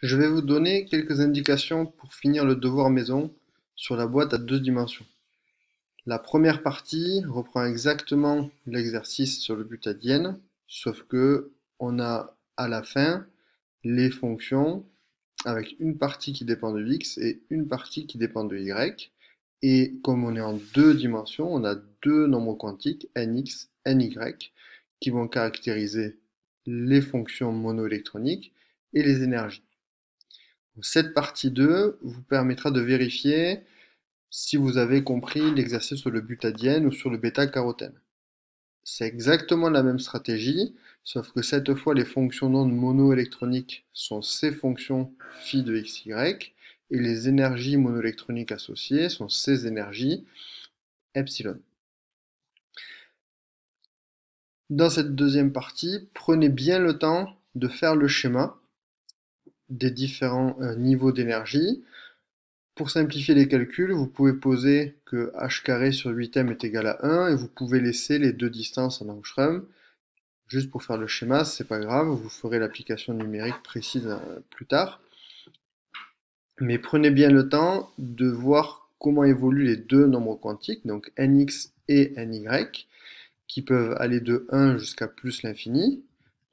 Je vais vous donner quelques indications pour finir le devoir maison sur la boîte à deux dimensions. La première partie reprend exactement l'exercice sur le butadiène, sauf que on a à la fin les fonctions avec une partie qui dépend de x et une partie qui dépend de y. Et comme on est en deux dimensions, on a deux nombres quantiques, nx, ny, qui vont caractériser les fonctions monoélectroniques et les énergies. Cette partie 2 vous permettra de vérifier si vous avez compris l'exercice sur le butadiène ou sur le bêta-carotène. C'est exactement la même stratégie, sauf que cette fois les fonctions d'onde monoélectroniques sont ces fonctions phi de xy et les énergies monoélectroniques associées sont ces énergies epsilon. Dans cette deuxième partie, prenez bien le temps de faire le schéma des différents niveaux d'énergie. Pour simplifier les calculs, vous pouvez poser que h carré sur 8m est égal à 1 et vous pouvez laisser les deux distances en angstrom. Juste pour faire le schéma, c'est pas grave, vous ferez l'application numérique précise plus tard. Mais prenez bien le temps de voir comment évoluent les deux nombres quantiques, donc nx et ny, qui peuvent aller de 1 jusqu'à plus l'infini.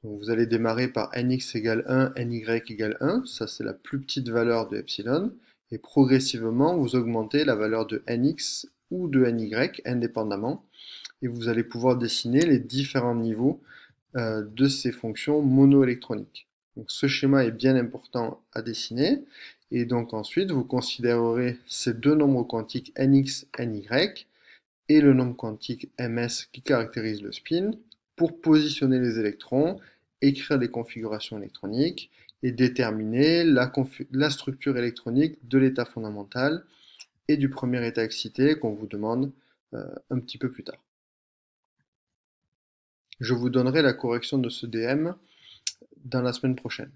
Donc vous allez démarrer par nx égale 1, ny égale 1, ça c'est la plus petite valeur de epsilon, et progressivement vous augmentez la valeur de nx ou de ny indépendamment, et vous allez pouvoir dessiner les différents niveaux de ces fonctions monoélectroniques. Donc ce schéma est bien important à dessiner, et donc ensuite vous considérerez ces deux nombres quantiques nx, ny, et le nombre quantique ms qui caractérise le spin pour positionner les électrons, écrire les configurations électroniques et déterminer la structure électronique de l'état fondamental et du premier état excité qu'on vous demande un petit peu plus tard. Je vous donnerai la correction de ce DM dans la semaine prochaine.